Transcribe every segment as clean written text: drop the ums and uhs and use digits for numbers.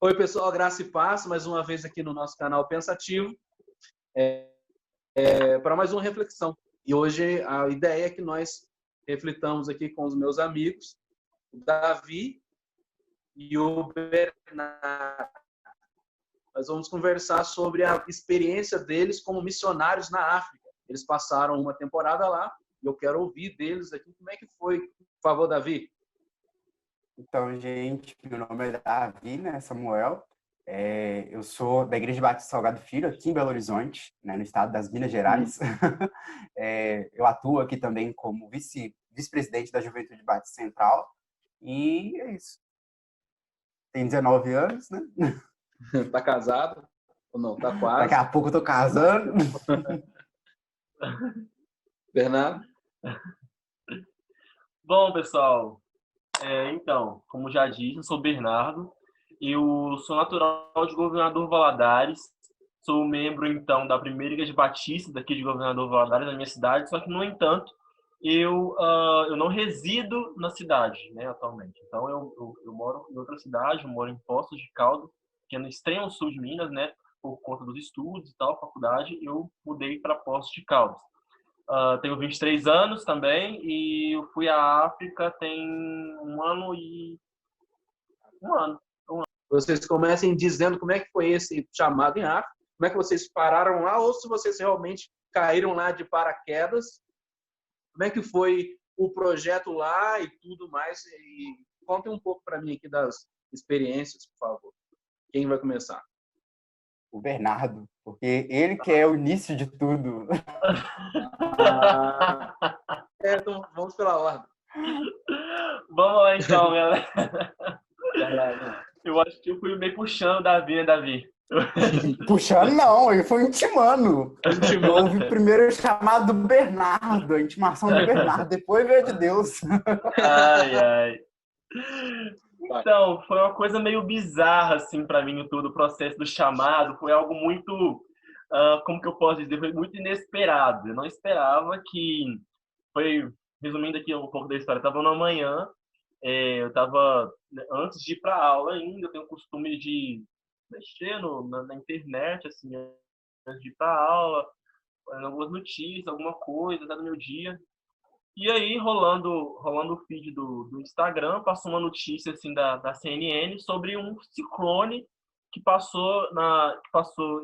Oi, pessoal, graça e paz, mais uma vez aqui no nosso canal Pensativo, para mais uma reflexão. E hoje a ideia é que nós reflitamos aqui com os meus amigos, o Davi e o Bernardo. Nós vamos conversar sobre a experiência deles como missionários na África. Eles passaram uma temporada lá e eu quero ouvir deles aqui como é que foi. Por favor, Davi. Então, gente, meu nome é Davi, né, Samuel. Eu sou da Igreja Batista Salgado Filho, aqui em Belo Horizonte, né, no estado das Minas Gerais. Eu atuo aqui também como vice-presidente da Juventude Batista Central. E é isso. Tem 19 anos, né? Tá casado? Ou não? Tá quase. Daqui a pouco eu tô casando. Bernardo? Bom, pessoal, então, como já disse, eu sou Bernardo, eu sou natural de Governador Valadares, sou membro, então, da primeira Igreja Batista daqui de Governador Valadares, na minha cidade, só que, no entanto, eu não resido na cidade, né, atualmente. Então, eu moro em outra cidade, eu moro em Poços de Caldas, que é no extremo sul de Minas, né, por conta dos estudos e tal, faculdade, eu mudei para Poços de Caldas. Tenho 23 anos também e eu fui à África tem um ano. Vocês comecem dizendo como é que foi esse chamado em África, como é que vocês pararam lá, ou se vocês realmente caíram lá de paraquedas, como é que foi o projeto lá e tudo mais. E contem um pouco para mim aqui das experiências, por favor. Quem vai começar? O Bernardo, porque ele que é o início de tudo. Então vamos pela ordem. Vamos lá então, galera. Eu acho que eu fui meio puxando o Davi, né, Davi? Puxando não, ele foi intimando. Houve primeiro o chamado do Bernardo, a intimação do Bernardo, depois veio de Deus. Ai. Então, foi uma coisa meio bizarra, assim, para mim, todo o processo do chamado. Foi algo muito, como que eu posso dizer, foi muito inesperado. Eu não esperava que... Resumindo aqui um pouco da história, eu estava na manhã, eu estava, antes de ir para aula ainda, eu tenho o costume de mexer na internet, assim, antes de ir para aula, algumas notícias, alguma coisa, no meu dia. E aí, rolando o feed do Instagram, passou uma notícia assim, da CNN sobre um ciclone que passou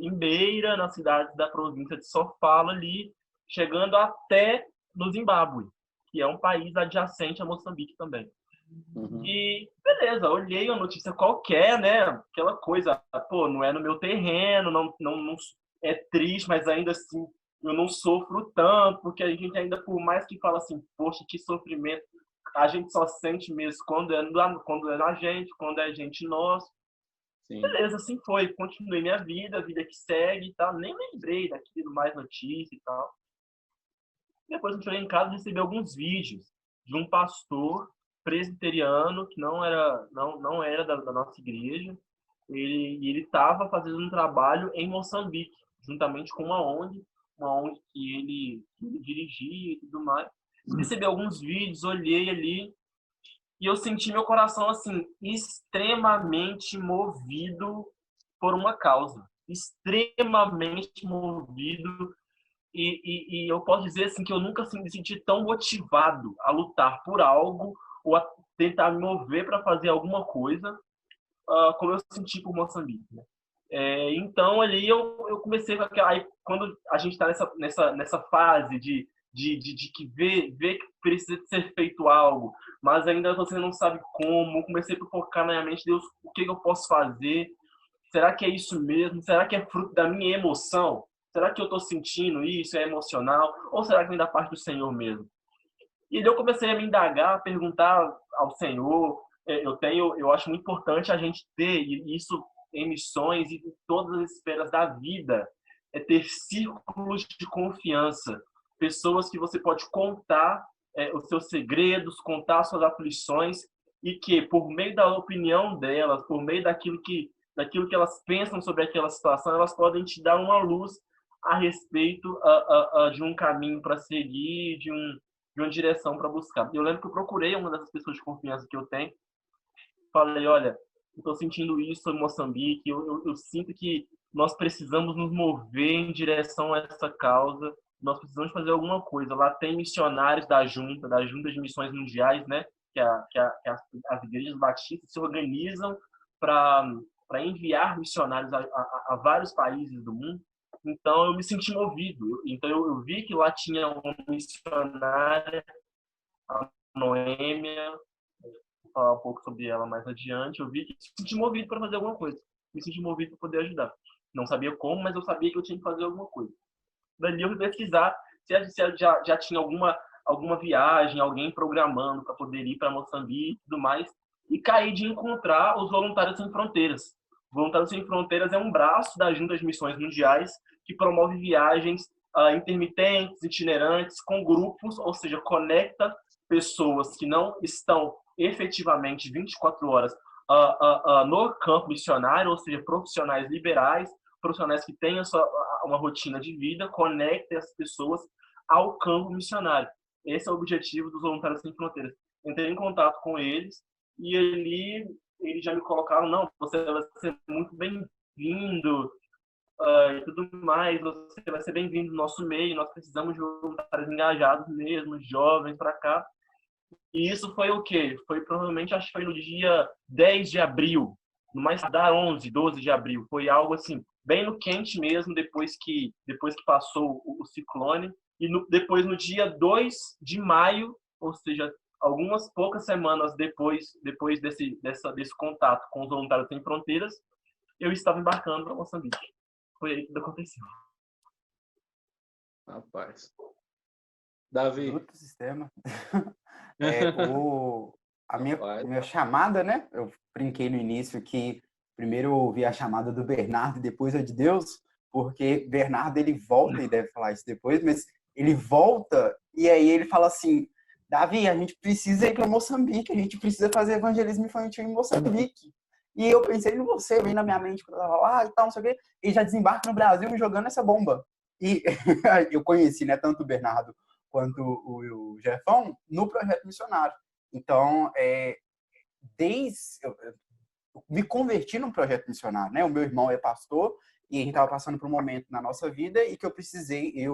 em Beira, na cidade da província de Sofala, ali, chegando até no Zimbábue, que é um país adjacente a Moçambique também. Uhum. E beleza, olhei uma notícia qualquer, né? Aquela coisa, pô, não é no meu terreno, não é triste, mas ainda assim eu não sofro tanto, porque a gente ainda, por mais que fala assim, poxa, que sofrimento, a gente só sente mesmo quando é na gente, quando é gente nossa. Sim. Beleza, assim foi. Continuei minha vida, a vida que segue e tal. Nem lembrei daquilo, mais notícia e tal. Depois eu cheguei em casa e recebi alguns vídeos de um pastor presbiteriano que não era da nossa igreja. Ele estava fazendo um trabalho em Moçambique, juntamente com uma ONG que ele dirigia e tudo mais. Recebi alguns vídeos, olhei ali e eu senti meu coração assim extremamente movido por uma causa, extremamente movido. E eu posso dizer assim que eu nunca me senti tão motivado a lutar por algo ou a tentar me mover para fazer alguma coisa como eu senti por Moçambique, né? Então ali eu comecei com aquela, aí quando a gente está nessa fase de que vê que precisa ser feito algo, mas ainda você não sabe como, comecei a focar na minha mente, Deus, o que eu posso fazer? Será que é isso mesmo? Será que é fruto da minha emoção? Será que eu estou sentindo isso? É emocional? Ou será que vem da parte do Senhor mesmo? E eu comecei a me indagar, a perguntar ao Senhor. Eu acho muito importante a gente ter isso em missões e em todas as esferas da vida, ter círculos de confiança, pessoas que você pode contar os seus segredos, contar suas aflições e que, por meio da opinião delas, por meio daquilo que elas pensam sobre aquela situação, elas podem te dar uma luz a respeito de um caminho para seguir, de uma direção para buscar. Eu lembro que eu procurei uma dessas pessoas de confiança que eu tenho, falei, olha, estou sentindo isso em Moçambique, eu sinto que nós precisamos nos mover em direção a essa causa, nós precisamos fazer alguma coisa. Lá tem missionários da Junta de Missões Mundiais, né, as igrejas batistas se organizam para enviar missionários a vários países do mundo. Então, eu me senti movido. Então, eu vi que lá tinha uma missionária, a Noêmia, vou falar um pouco sobre ela mais adiante. Eu vi que me senti movido para fazer alguma coisa. Me senti movido para poder ajudar. Não sabia como, mas eu sabia que eu tinha que fazer alguma coisa. Dali eu fui pesquisar se já tinha alguma viagem, alguém programando para poder ir para Moçambique e tudo mais. E caí de encontrar os Voluntários Sem Fronteiras. Voluntários Sem Fronteiras é um braço da Junta de Missões Mundiais que promove viagens intermitentes, itinerantes, com grupos, ou seja, conecta pessoas que não estão efetivamente 24 horas no campo missionário, ou seja, profissionais liberais, profissionais que têm uma rotina de vida, conecta as pessoas ao campo missionário. Esse é o objetivo dos Voluntários Sem Fronteiras. Entrei em contato com eles e eles já me colocaram, não, você vai ser muito bem-vindo e tudo mais, você vai ser bem-vindo no nosso meio, nós precisamos de voluntários engajados mesmo, jovens para cá. E isso foi o quê? Foi provavelmente, acho que foi no dia 10 de abril, no mais tardar 11, 12 de abril. Foi algo assim, bem no quente mesmo, depois que passou o ciclone. E depois, no dia 2 de maio, ou seja, algumas poucas semanas depois desse contato com os Voluntários Sem Fronteiras, eu estava embarcando para Moçambique. Foi aí que tudo aconteceu. Rapaz. Davi. Outro sistema. A minha chamada, né? Eu brinquei no início que primeiro eu ouvi a chamada do Bernardo e depois a de Deus, porque Bernardo, ele volta, e deve falar isso depois, mas ele volta e aí ele fala assim, Davi, a gente precisa ir para Moçambique, a gente precisa fazer evangelismo infantil em Moçambique. E eu pensei em você, veio na minha mente quando eu estava lá e tal, não sei o quê, e já desembarca no Brasil jogando essa bomba. E eu conheci, né, tanto o Bernardo quanto o Jefão no projeto missionário. Então, eu me converti num projeto missionário, né? O meu irmão é pastor e a gente estava passando por um momento na nossa vida e que eu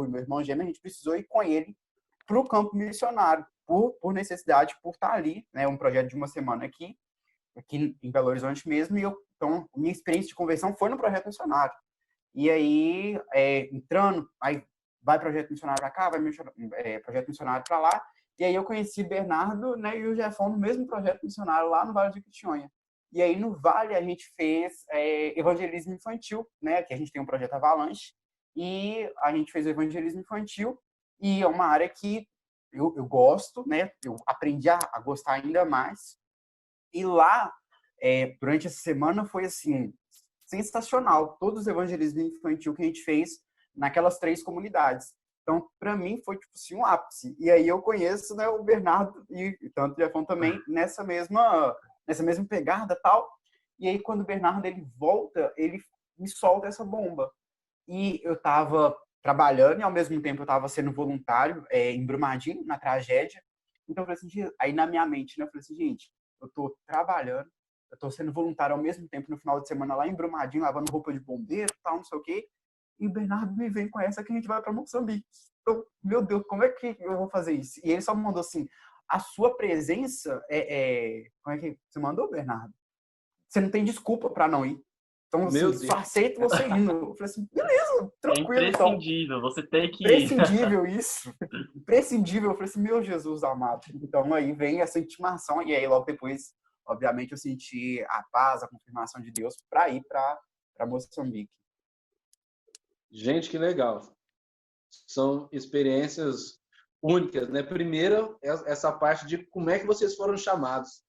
e meu irmão gêmeo, a gente precisou ir com ele para o campo missionário, por necessidade, por estar ali, né? Um projeto de uma semana aqui em Belo Horizonte mesmo, então, minha experiência de conversão foi no projeto missionário. E aí, entrando, aí vai projeto missionário para cá, vai projeto missionário para lá, e aí eu conheci Bernardo, né, e o Jefão no mesmo projeto missionário lá no Vale de Quitinhonha. E aí no Vale a gente fez evangelismo infantil, né, que a gente tem um projeto Avalanche, e a gente fez o evangelismo infantil, e é uma área que eu gosto, né, eu aprendi a gostar ainda mais. E lá, durante essa semana, foi assim, sensacional. Todos os evangelismos infantil que a gente fez naquelas 3 comunidades. Então, para mim, foi tipo assim, um ápice. E aí eu conheço, né, o Bernardo e tanto o Jefão também nessa mesma pegada tal. E aí, quando o Bernardo ele volta, ele me solta essa bomba. E eu estava trabalhando e, ao mesmo tempo, eu estava sendo voluntário em Brumadinho, na tragédia. Então, eu falei assim, aí na minha mente, né, eu falei assim, gente, eu estou trabalhando, eu estou sendo voluntário ao mesmo tempo no final de semana lá em Brumadinho, lavando roupa de bombeiro, tal, não sei o quê. E o Bernardo me vem com essa que a gente vai para Moçambique. Então, meu Deus, como é que eu vou fazer isso? E ele só me mandou assim, a sua presença como é que você mandou, Bernardo? Você não tem desculpa para não ir. Então, assim, só aceito você indo. Eu falei assim, beleza, tranquilo. É imprescindível, então, você tem que ir. Imprescindível isso. Imprescindível. Eu falei assim, meu Jesus amado. Então, aí vem essa intimação. E aí, logo depois, obviamente, eu senti a paz, a confirmação de Deus para ir para Moçambique. Gente, que legal. São experiências únicas, né? Primeiro, essa parte de como é que vocês foram chamados.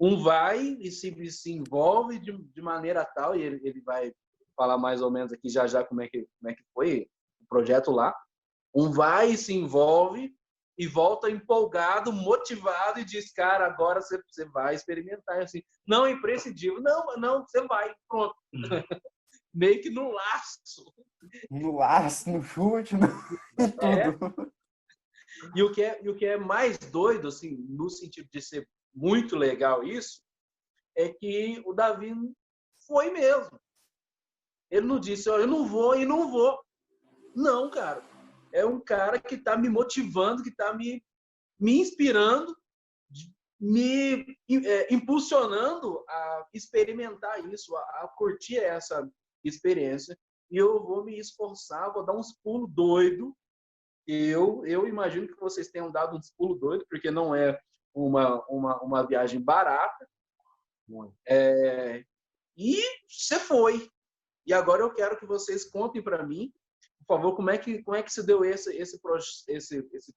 Um vai e se envolve de maneira tal, e ele vai falar mais ou menos aqui já como é que foi o projeto lá. Um vai e se envolve e volta empolgado, motivado e diz, cara, agora você vai experimentar. Assim, não é imprescindível. Não, você vai, pronto. Meio que no laço. No laço, no chute, em tudo. E o que é mais doido, assim, no sentido de ser muito legal isso, é que o Davi foi mesmo. Ele não disse, ó, eu não vou e não vou. Não, cara. É um cara que está me motivando, que está me inspirando, me impulsionando a experimentar isso, a curtir essa experiência. E eu vou me esforçar, vou dar uns pulos doidos. Eu imagino que vocês tenham dado uns pulos doidos, porque não é uma viagem barata. E você foi. E agora eu quero que vocês contem para mim, por favor, como é que se deu esse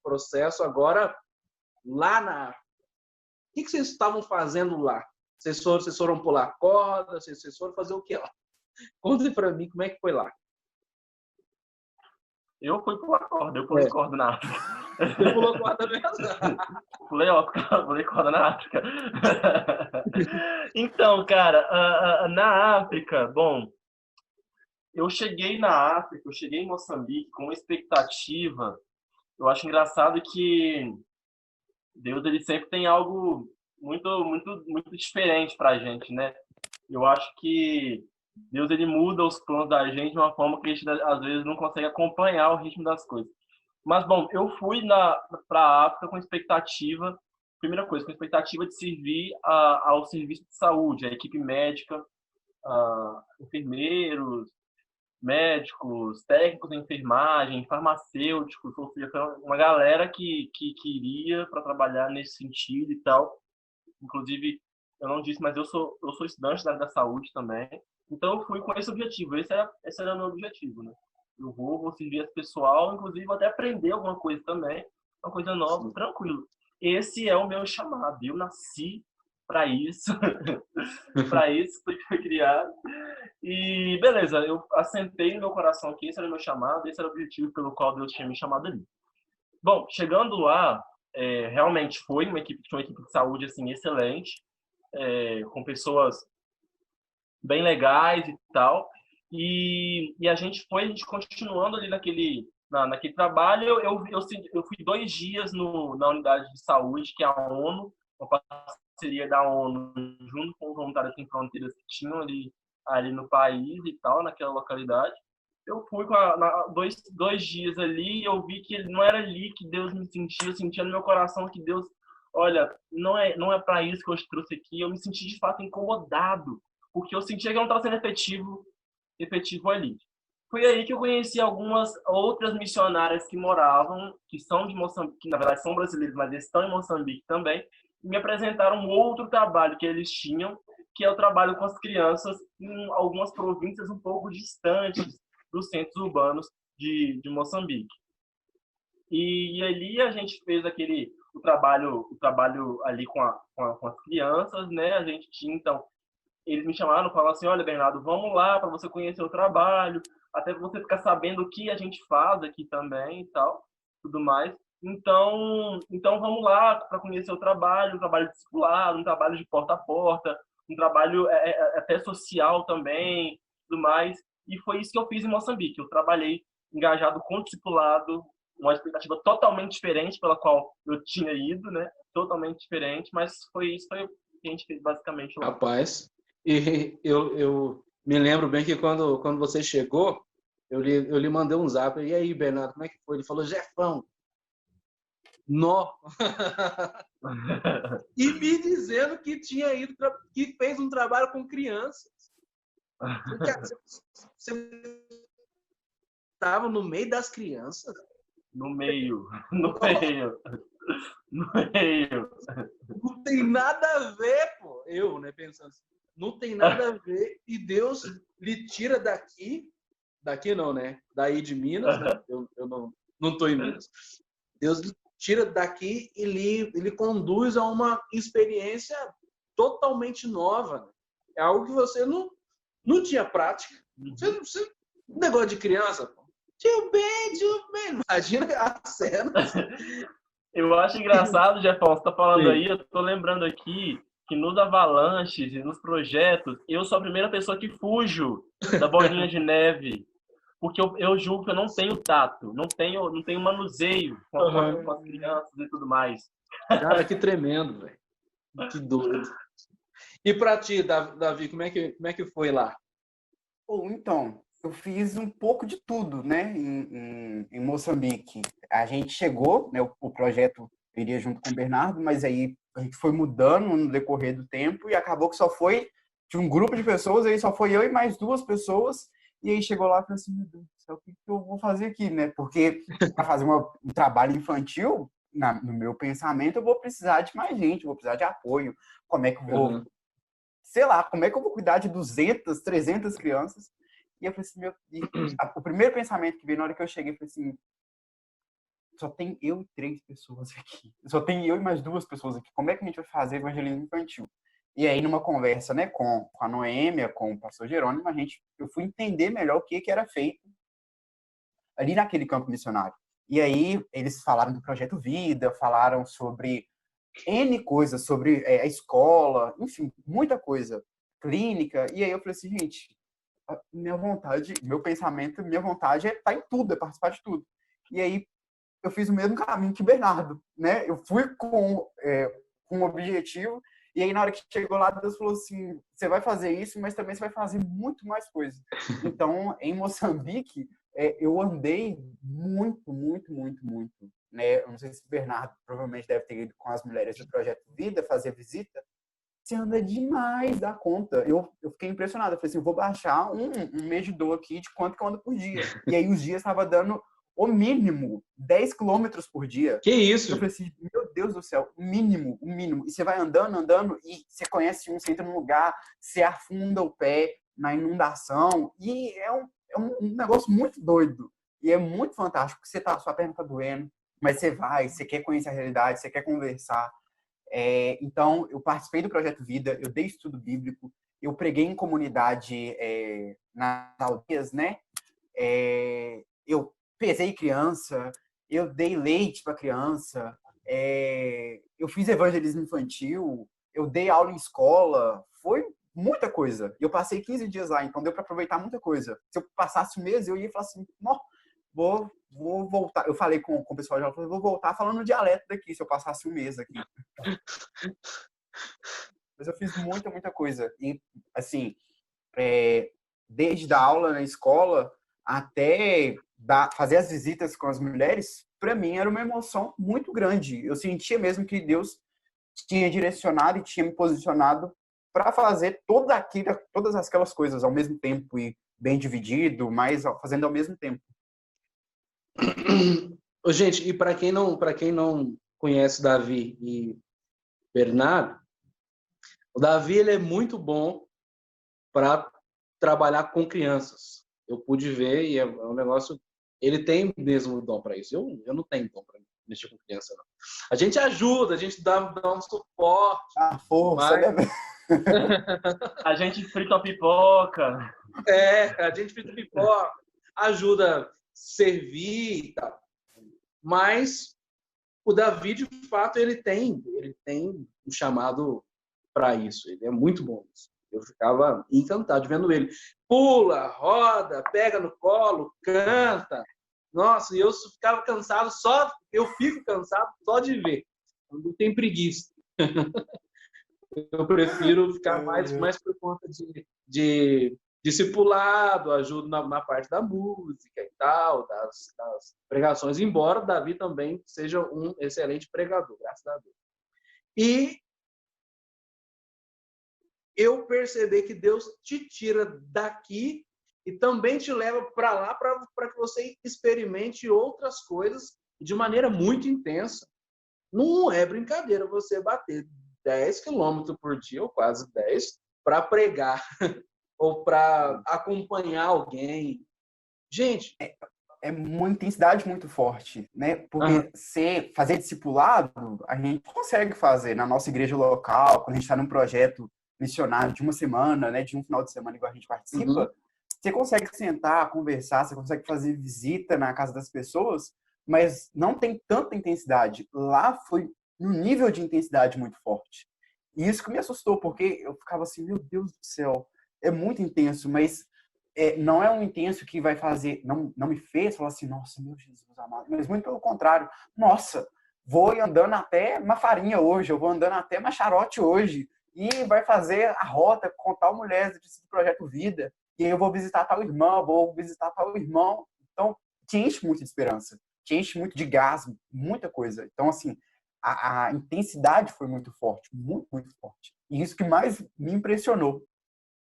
processo agora lá na África. O que vocês estavam fazendo lá? Vocês foram pular corda? Vocês foram fazer o que lá? Contem para mim como é que foi lá. Eu fui pular corda, eu pulei corda na África. Você pulou corda mesmo? Pulei corda na África. Então, cara, na África, bom, eu cheguei na África, eu cheguei em Moçambique com uma expectativa. Eu acho engraçado que Deus, ele sempre tem algo muito, muito, muito diferente pra gente, né? Eu acho que Deus, ele muda os planos da gente de uma forma que a gente, às vezes, não consegue acompanhar o ritmo das coisas. Mas, bom, eu fui para a África com expectativa, primeira coisa, com expectativa de servir ao serviço de saúde, a equipe médica, enfermeiros, médicos, técnicos de enfermagem, farmacêuticos, ou seja, uma galera que iria para trabalhar nesse sentido e tal. Inclusive, eu não disse, mas eu sou estudante da área da saúde também. Então, eu fui com esse objetivo. Esse era o meu objetivo, né? Eu vou servir esse pessoal, inclusive, vou até aprender alguma coisa também, uma coisa nova, tranquilo. Esse é o meu chamado. Eu nasci para isso. Para isso que foi criado. E, beleza, eu assentei no meu coração que esse era o meu chamado, esse era o objetivo pelo qual Deus tinha me chamado ali. Bom, chegando lá, realmente foi uma equipe de saúde assim, excelente, com pessoas bem legais e tal. E a gente continuando ali naquele trabalho. Eu fui 2 dias na unidade de saúde, que é a ONU, uma parceria da ONU, junto com os Voluntários Sem Fronteiras que tinham ali no país e tal, naquela localidade. Eu fui com 2 dias ali e eu vi que não era ali que Deus me sentia, eu sentia no meu coração que Deus, olha, não é para isso que eu te trouxe aqui. Eu me senti de fato incomodado, porque eu sentia que eu não estava sendo efetivo ali. Foi aí que eu conheci algumas outras missionárias que são de Moçambique, que na verdade são brasileiros, mas eles estão em Moçambique também, e me apresentaram um outro trabalho que eles tinham, que é o trabalho com as crianças em algumas províncias um pouco distantes dos centros urbanos de Moçambique. E ali a gente fez o trabalho ali com as crianças, né? A gente tinha, então, eles me chamaram e falaram assim, olha, Bernardo, vamos lá para você conhecer o trabalho, até para você ficar sabendo o que a gente faz aqui também e tal, tudo mais. Então vamos lá para conhecer o trabalho, um trabalho discipulado, um trabalho de porta a porta, um trabalho até social também, tudo mais. E foi isso que eu fiz em Moçambique. Eu trabalhei engajado com discipulado, uma expectativa totalmente diferente pela qual eu tinha ido, né? Totalmente diferente, mas foi o que a gente fez basicamente lá. Rapaz, e eu me lembro bem que quando você chegou, eu lhe mandei um zap. E aí, Bernardo, como é que foi? Ele falou, Jefão, nó. E me dizendo que tinha ido, que fez um trabalho com crianças. Você estava no meio das crianças? No meio. Não tem nada a ver, pô. Eu, né, pensando assim, não tem nada a ver. E Deus lhe tira daqui não, né? Daí de Minas, né? Eu não estou em Minas. Deus lhe tira daqui e ele conduz a uma experiência totalmente nova. Né? É algo que você não tinha prática. Você negócio de criança, pô. Tio Ben, imagina a cena. Eu acho engraçado, Jefão, você tá falando aí, eu tô lembrando aqui que nos avalanches e nos projetos, eu sou a primeira pessoa que fujo da bolinha de neve, porque eu julgo que eu não tenho tato, não tenho manuseio com as crianças e tudo mais. Cara, que tremendo, velho. Que doido. E para ti, Davi, como é que foi lá? Ou então, eu fiz um pouco de tudo, né, em Moçambique. A gente chegou, né, o projeto iria junto com o Bernardo, mas aí a gente foi mudando no decorrer do tempo e acabou que só foi de um grupo de pessoas, aí só foi eu e mais 2 pessoas, e aí chegou lá e falou assim, meu Deus do céu, o que eu vou fazer aqui, né? Porque para fazer um trabalho infantil, no meu pensamento, eu vou precisar de mais gente, eu vou precisar de apoio. Como é que eu vou, sei lá, como é que eu vou cuidar de 200, 300 crianças? E eu falei assim, o primeiro pensamento que veio na hora que eu cheguei, foi assim, só tem eu e 3 pessoas aqui. Só tem eu e mais 2 pessoas aqui. Como é que a gente vai fazer evangelismo infantil? E aí, numa conversa, né, com a Noêmia, com o pastor Jerônimo, eu fui entender melhor o que era feito ali naquele campo missionário. E aí, eles falaram do Projeto Vida, falaram sobre N coisas, sobre a escola, enfim, muita coisa, clínica. E aí eu falei assim, gente, minha vontade, meu pensamento, minha vontade é estar em tudo, é participar de tudo. E aí eu fiz o mesmo caminho que o Bernardo, né? Eu fui com um objetivo, e aí na hora que chegou lá, Deus falou assim, você vai fazer isso, mas também você vai fazer muito mais coisas. Então, em Moçambique, eu andei muito, muito, muito, muito, né? Eu não sei se o Bernardo provavelmente deve ter ido com as mulheres do Projeto Vida fazer visita. Você anda demais da conta. Eu fiquei impressionado. Eu falei assim, eu vou baixar um medidor aqui de quanto que eu ando por dia. E aí os dias estava dando o mínimo 10 quilômetros por dia. Que isso? Eu falei assim, meu Deus do céu, o mínimo, o mínimo. E você vai andando, andando, e você conhece você entra num lugar, você afunda o pé na inundação. E é um negócio muito doido. E é muito fantástico, porque sua perna tá doendo, mas você quer conhecer a realidade, você quer conversar. Então, eu participei do Projeto Vida, eu dei estudo bíblico, eu preguei em comunidade nas aldeias, né? Eu pesei criança, eu dei leite para criança, eu fiz evangelismo infantil, eu dei aula em escola, foi muita coisa. Eu passei 15 dias lá, então deu para aproveitar muita coisa. Se eu passasse um mês, eu ia falar assim, vou voltar. Eu falei com o pessoal de aula, vou voltar falando dialeto daqui, se eu passasse um mês aqui. Mas eu fiz muita, muita coisa. E, assim, desde a aula na escola até fazer as visitas com as mulheres, para mim era uma emoção muito grande. Eu sentia mesmo que Deus tinha direcionado e tinha me posicionado para fazer todas aquelas coisas ao mesmo tempo e bem dividido, mas fazendo ao mesmo tempo. Gente, e para quem não conhece Davi e Bernardo, o Davi ele é muito bom para trabalhar com crianças. Eu pude ver e é um negócio. Ele tem mesmo dom para isso. Eu não tenho dom para mexer com criança, não. A gente ajuda, a gente dá um suporte. Força, mas... né? A gente frita a pipoca. A gente frita pipoca, ajuda a servir e tal. Mas o Davi, de fato, ele tem um chamado para isso. Ele é muito bom nisso. Eu ficava encantado vendo ele. Pula, roda, pega no colo, canta. Nossa, e eu ficava cansado eu fico cansado só de ver. Eu não tenho preguiça. Eu prefiro ficar mais por conta de discipulado, ajudo na parte da música e tal, das pregações, embora Davi também seja um excelente pregador, graças a Deus. E eu percebi que Deus te tira daqui e também te leva para lá para que você experimente outras coisas de maneira muito intensa. Não é brincadeira você bater 10 quilômetros por dia, ou quase 10, para pregar ou para acompanhar alguém. Gente, é uma intensidade muito forte, né? Porque fazer discipulado, a gente consegue fazer na nossa igreja local, quando a gente está num projeto missionário de uma semana, né? De um final de semana igual a gente participa, você consegue sentar, conversar, você consegue fazer visita na casa das pessoas, mas não tem tanta intensidade. Lá foi um nível de intensidade muito forte. E isso que me assustou, porque eu ficava assim, meu Deus do céu, é muito intenso, mas não é um intenso que vai fazer, não me fez falar assim, nossa, meu Jesus amado, mas muito pelo contrário, nossa, vou andando até Mafarinha hoje, eu vou andando até Macharote hoje, e vai fazer a rota com tal mulher do Projeto Vida, e eu vou visitar tal irmã, vou visitar tal irmão. Então, te enche muito de esperança, te enche muito de gás, muita coisa. Então, assim, a intensidade foi muito forte, muito, muito forte. E isso que mais me impressionou,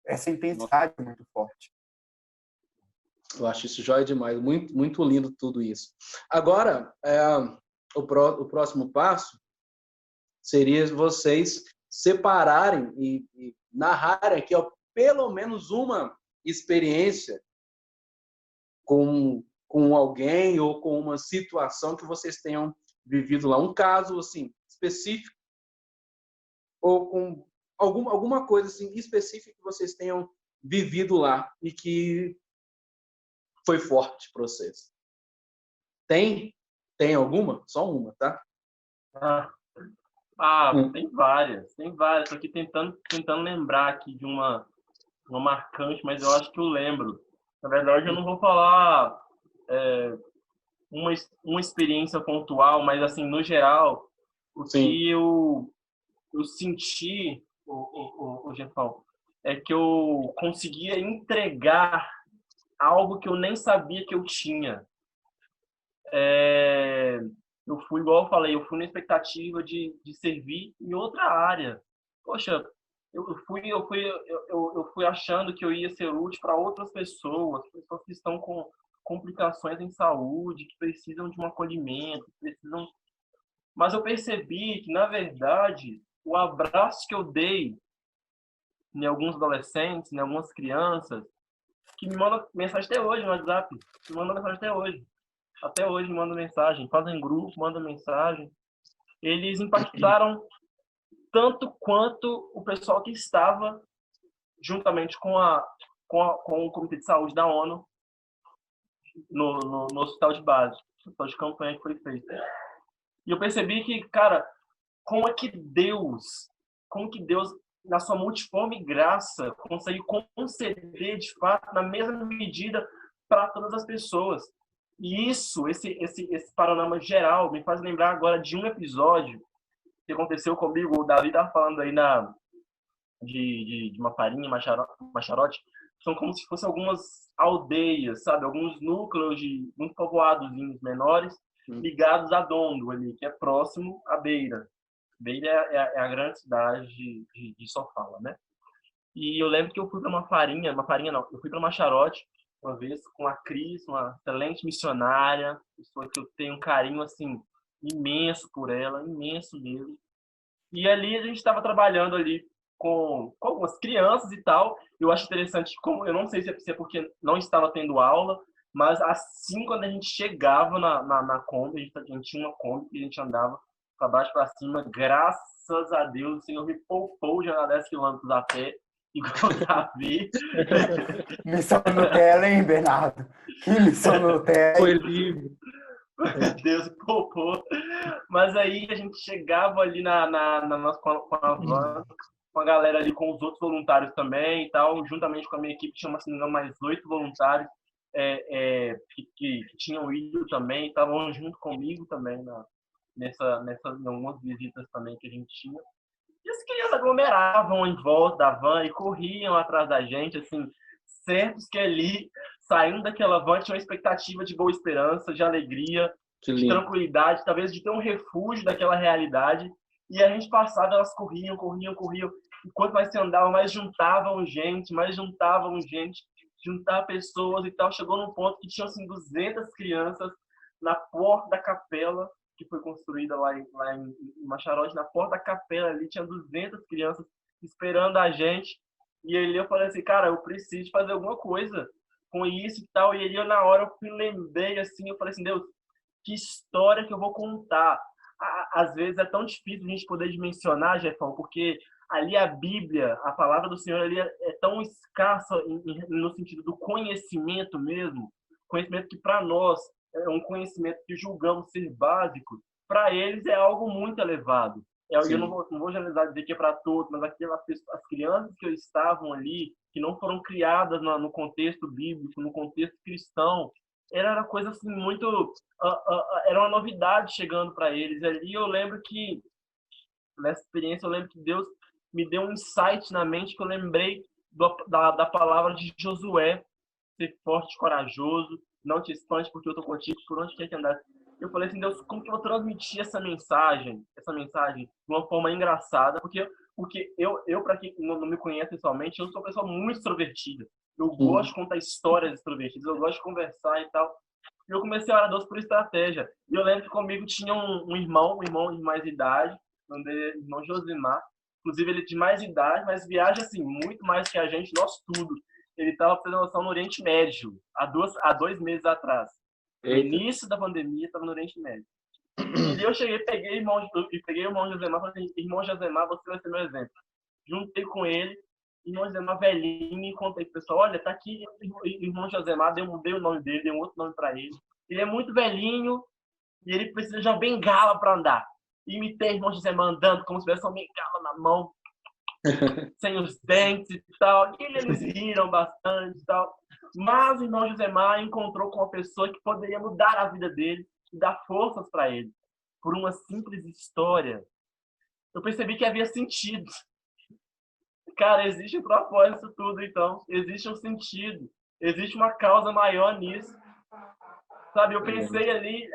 essa intensidade muito forte. Eu acho isso jóia demais, muito, muito lindo tudo isso. Agora, o próximo passo seria vocês separarem e narrarem aqui, ó, pelo menos uma experiência com alguém ou com uma situação que vocês tenham vivido lá. Um caso, assim, específico ou com alguma coisa, assim, específica que vocês tenham vivido lá e que foi forte para vocês. Tem alguma? Só uma, tá? Tem várias. Tô aqui tentando lembrar aqui de uma marcante, mas eu acho que eu lembro. Na verdade, eu não vou falar uma experiência pontual, mas assim, no geral, o que eu senti, o Jefão, é que eu conseguia entregar algo que eu nem sabia que eu tinha. Eu fui, igual eu falei, eu fui na expectativa de servir em outra área. Poxa, eu fui achando que eu ia ser útil para outras pessoas que estão com complicações em saúde, que precisam de um acolhimento, Mas eu percebi que, na verdade, o abraço que eu dei em alguns adolescentes, em algumas crianças, que me mandam mensagem até hoje no WhatsApp, me mandam mensagem até hoje. Até hoje me mandam mensagem, fazem grupo, mandam mensagem. Eles impactaram tanto quanto o pessoal que estava juntamente com o Comitê de Saúde da ONU no hospital de base, no hospital de campanha que foi feito. E eu percebi que, cara, como que Deus, na sua multiforme graça, consegue conceder, de fato, na mesma medida para todas as pessoas. E isso, esse panorama geral, me faz lembrar agora de um episódio que aconteceu comigo. O Davi tá falando aí de uma farinha, Macharote, são como se fossem algumas aldeias, sabe? Alguns núcleos de muito povoados menores ligados a Dondo ali, que é próximo à Beira. Beira é a grande cidade de Sofala, né? E eu lembro que eu fui para uma farinha não, eu fui para Macharote uma vez com a Cris, uma excelente missionária, pessoa que eu tenho um carinho assim imenso por ela, imenso mesmo. E ali a gente estava trabalhando ali com algumas crianças e tal. Eu acho interessante, como eu não sei se é porque não estava tendo aula, mas assim, quando a gente chegava na Kombi, a gente tinha uma Kombi que a gente andava para baixo para cima, graças a Deus, o Senhor me poupou de andar 10 quilômetros a pé, igual o Davi. Missão Nutella, hein, Bernardo? Que missão Nutella. Foi livre. Deus poupou. Mas aí a gente chegava ali com a van, com a galera ali, com os outros voluntários também e tal, juntamente com a minha equipe, tinha mais 8 voluntários que tinham ido também, estavam junto comigo também nessas algumas visitas também que a gente tinha. E as crianças aglomeravam em volta da van e corriam atrás da gente, assim, certos que ali, saindo daquela van, tinha uma expectativa de boa esperança, de alegria, de tranquilidade, talvez de ter um refúgio daquela realidade. E a gente passava, elas corriam. E quanto mais se andava, mais juntavam gente, juntar pessoas e tal. Chegou num ponto que tinham, assim, 200 crianças na porta da capela, que foi construída lá em Macharote. Na porta da capela ali tinha 200 crianças esperando a gente. E aí eu falei assim, cara, eu preciso fazer alguma coisa com isso e tal. E aí na hora eu me lembrei assim, eu falei assim, Deus, que história que eu vou contar? Às vezes é tão difícil a gente poder dimensionar, Jefão, porque ali a Bíblia, a palavra do Senhor ali é tão escassa no sentido do conhecimento mesmo, conhecimento que para nós é um conhecimento que julgamos ser básico, para eles é algo muito elevado. Eu não vou generalizar dizer que é para todos, mas as crianças que estavam ali, que não foram criadas no contexto bíblico, no contexto cristão, era uma coisa assim muito... era uma novidade chegando para eles. Ali eu lembro que, nessa experiência, Deus me deu um insight na mente que eu lembrei da palavra de Josué, ser forte e corajoso, não te espante porque eu tô contigo, por onde quer que andar. Eu falei assim, Deus, como que eu vou transmitir essa mensagem de uma forma engraçada? Porque eu para quem não me conhece pessoalmente, eu sou uma pessoa muito extrovertida. Eu gosto de contar histórias extrovertidas, eu gosto de conversar e tal. E eu comecei a orar a Deus por estratégia. E eu lembro que comigo tinha um irmão de mais idade, o nome dele é irmão Josimar. Inclusive, ele é de mais idade, mas viaja assim, muito mais que a gente, nós tudo. Ele estava fazendo noção no Oriente Médio, há 2 meses atrás. No início da pandemia, estava no Oriente Médio. E eu cheguei, peguei o irmão Josemar e falei assim, irmão Josemar, você vai ser meu exemplo. Juntei com ele, irmão Josemar velhinho, e contei pro pessoal, olha, tá aqui o irmão Josemar, dei o nome dele, dei um outro nome para ele. Ele é muito velhinho e ele precisa de uma bengala para andar. E imitei o irmão Josemar andando como se tivesse uma bengala na mão, sem os dentes e tal. E eles riram bastante e tal. Mas o irmão Josemar encontrou com uma pessoa que poderia mudar a vida dele e dar forças para ele. Por uma simples história. Eu percebi que havia sentido. Cara, existe um propósito nisso tudo, então. Existe um sentido. Existe uma causa maior nisso. Sabe, eu pensei ali,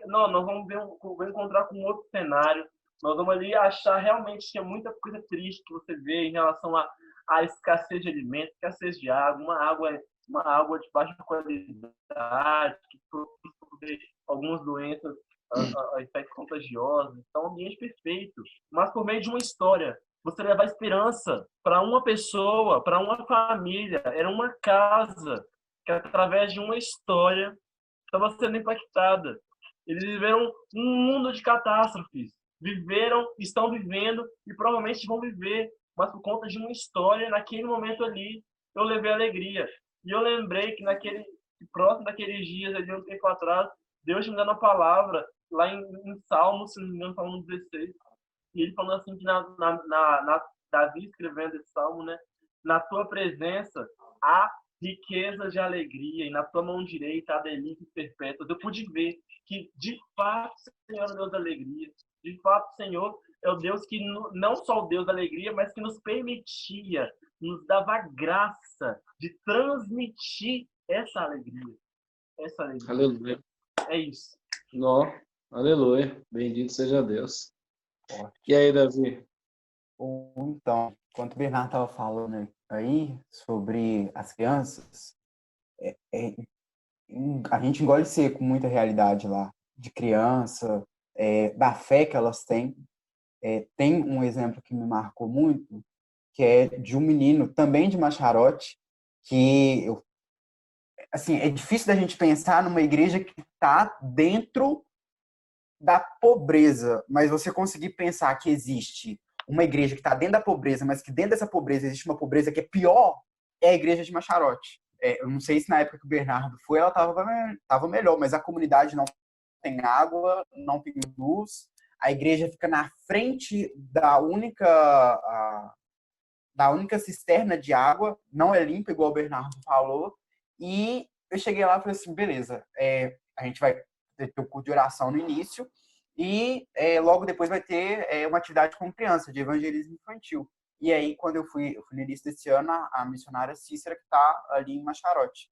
não, nós vamos encontrar com outro cenário. Nós vamos ali achar realmente que é muita coisa triste que você vê em relação à escassez de alimento, escassez de água, uma água de baixa qualidade, que produz algumas doenças, infecções contagiosas. Então, um ambiente perfeito, mas por meio de uma história. Você levar esperança para uma pessoa, para uma família. Era uma casa que, através de uma história, estava sendo impactada. Eles viveram um mundo de catástrofes. Estão vivendo e provavelmente vão viver, mas por conta de uma história, naquele momento ali, eu levei alegria. E eu lembrei que próximo daqueles dias, ali um tempo atrás, Deus me dando a palavra, lá em Salmo, se não me engano, Salmo 16, e ele falou assim que Davi escrevendo esse Salmo, né? Na tua presença há riqueza de alegria, e na tua mão direita há delícias perpétuas. Eu pude ver que, de fato, o Senhor é o Deus da alegria. De fato, o Senhor é o Deus que não só o Deus da alegria, mas que nos permitia, nos dava a graça de transmitir essa alegria. Essa alegria. Aleluia. É isso. Nó, aleluia. Bendito seja Deus. E aí, Davi? Então, enquanto o Bernardo estava falando aí sobre as crianças, a gente engole seco muita realidade lá, de criança, da fé que elas têm. Tem um exemplo que me marcou muito, que é de um menino, também de Macharote, que, assim, é difícil da gente pensar numa igreja que está dentro da pobreza, mas você conseguir pensar que existe uma igreja que está dentro da pobreza, mas que dentro dessa pobreza existe uma pobreza que é pior, é a igreja de Macharote. Eu não sei se na época que o Bernardo foi, ela estava melhor, mas a comunidade não tem água, não tem luz, a igreja fica na frente da única cisterna de água, não é limpa, igual o Bernardo falou, e eu cheguei lá e falei assim, beleza, a gente vai ter o culto de oração no início, e logo depois vai ter uma atividade com criança, de evangelismo infantil. E aí, quando eu fui no início desse ano, a missionária Cícera, que está ali em Macharote.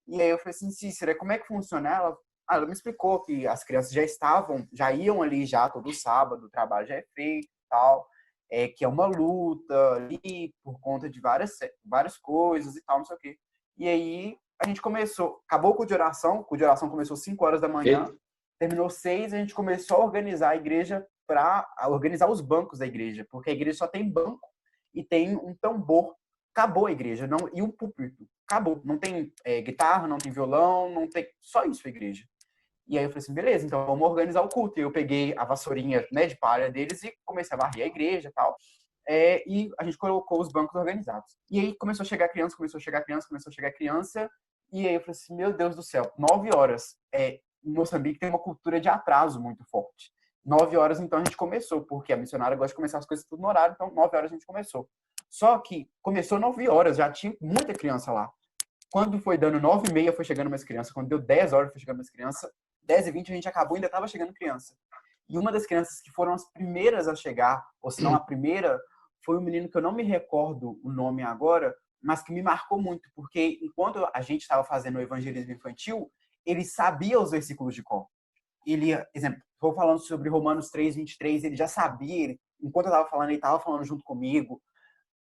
E aí eu falei assim, Cícera, como é que funciona? Ela me explicou que as crianças já iam ali já todo sábado, o trabalho já é feito e tal, que é uma luta ali por conta de várias coisas e tal, não sei o quê. E aí a gente acabou o culto de oração começou 5 horas da manhã, terminou 6, a gente começou a organizar a igreja para organizar os bancos da igreja, porque a igreja só tem banco e tem um tambor. Acabou a igreja, e um púlpito. Acabou. Não tem guitarra, não tem violão, não tem... Só isso a igreja. E aí eu falei assim, beleza, então vamos organizar o culto. E eu peguei a vassourinha, né, de palha deles e comecei a varrer a igreja e tal. E a gente colocou os bancos organizados. E aí começou a chegar criança. E aí eu falei assim, meu Deus do céu, 9 horas. Em Moçambique tem uma cultura de atraso muito forte. 9 horas, então, a gente começou, porque a missionária gosta de começar as coisas tudo no horário, então 9 horas a gente começou. Só que começou 9 horas, já tinha muita criança lá. Quando foi dando 9h30, foi chegando mais criança. Quando deu 10 horas, foi chegando mais criança. 10h20 a gente acabou, ainda estava chegando criança. E uma das crianças que foram as primeiras a chegar, ou se não a primeira, foi um menino que eu não me recordo o nome agora, mas que me marcou muito, porque enquanto a gente estava fazendo o evangelismo infantil, ele sabia os versículos de cor. Ele, exemplo, vou falando sobre Romanos 3:23, ele já sabia, enquanto eu estava falando, ele estava falando junto comigo.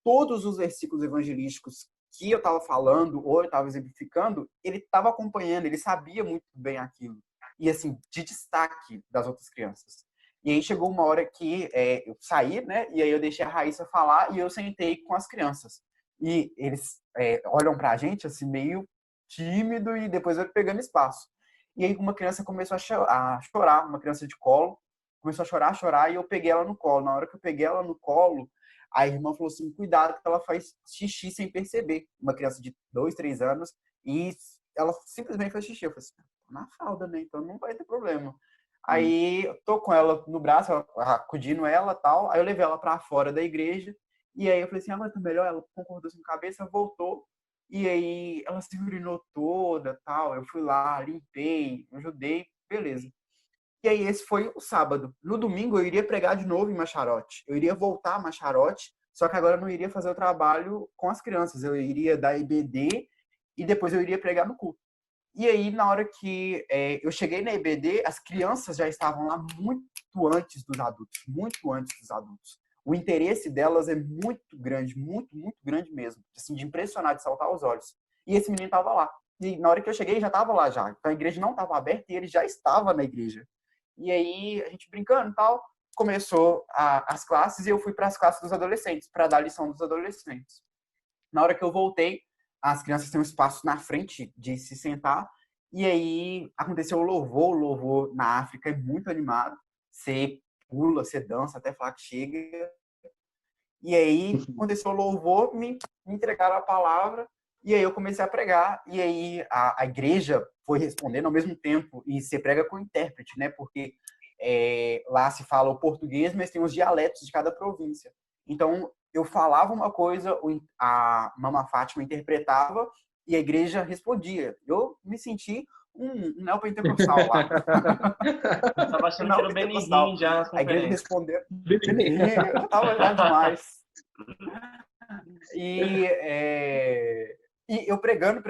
Todos os versículos evangelísticos que eu estava falando ou eu estava exemplificando, ele estava acompanhando, ele sabia muito bem aquilo. E, assim, de destaque das outras crianças. E aí chegou uma hora que eu saí, né? E aí eu deixei a Raíssa falar e eu sentei com as crianças. E eles olham pra gente, assim, meio tímido e depois eu pegando espaço. E aí uma criança começou a chorar, uma criança de colo, começou a chorar, e eu peguei ela no colo. Na hora que eu peguei ela no colo, a irmã falou assim, cuidado que ela faz xixi sem perceber. Uma criança de 2, 3 anos, e ela simplesmente faz xixi. Eu falei assim, na fralda, né? Então não vai ter problema. Aí eu tô com ela no braço, acudindo ela e tal. Aí eu levei ela pra fora da igreja. E aí eu falei assim, agora tá melhor? Ela concordou assim com a cabeça, voltou. E aí ela se urinou toda, tal. Eu fui lá, limpei, ajudei, beleza. E aí esse foi o sábado. No domingo eu iria pregar de novo em Macharote. Eu iria voltar a Macharote, só que agora eu não iria fazer o trabalho com as crianças. Eu iria dar IBD e depois eu iria pregar no culto. E aí, na hora que eu cheguei na IBD, as crianças já estavam lá muito antes dos adultos. Muito antes dos adultos. O interesse delas é muito grande mesmo. Assim, de impressionar, de saltar os olhos. E esse menino estava lá. E na hora que eu cheguei, já estava lá já. Então a igreja não estava aberta e ele já estava na igreja. E aí, a gente brincando e tal, começou as classes e eu fui para as classes dos adolescentes, para dar lição dos adolescentes. Na hora que eu voltei, as crianças têm um espaço na frente de se sentar, e aí aconteceu o louvor na África é muito animado, você pula, você dança até falar que chega, e aí aconteceu o louvor, me entregaram a palavra, e aí eu comecei a pregar, e aí a igreja foi respondendo ao mesmo tempo, e você prega com intérprete, né, porque lá se fala o português, mas tem os dialetos de cada província. Então, eu falava uma coisa, a Mama Fátima interpretava e a igreja respondia. Eu me senti um neopentecostal lá. Tava achando que era o Benny Hinn já nas A igreja conferências. respondeu. Eu tava já demais. E eu pregando,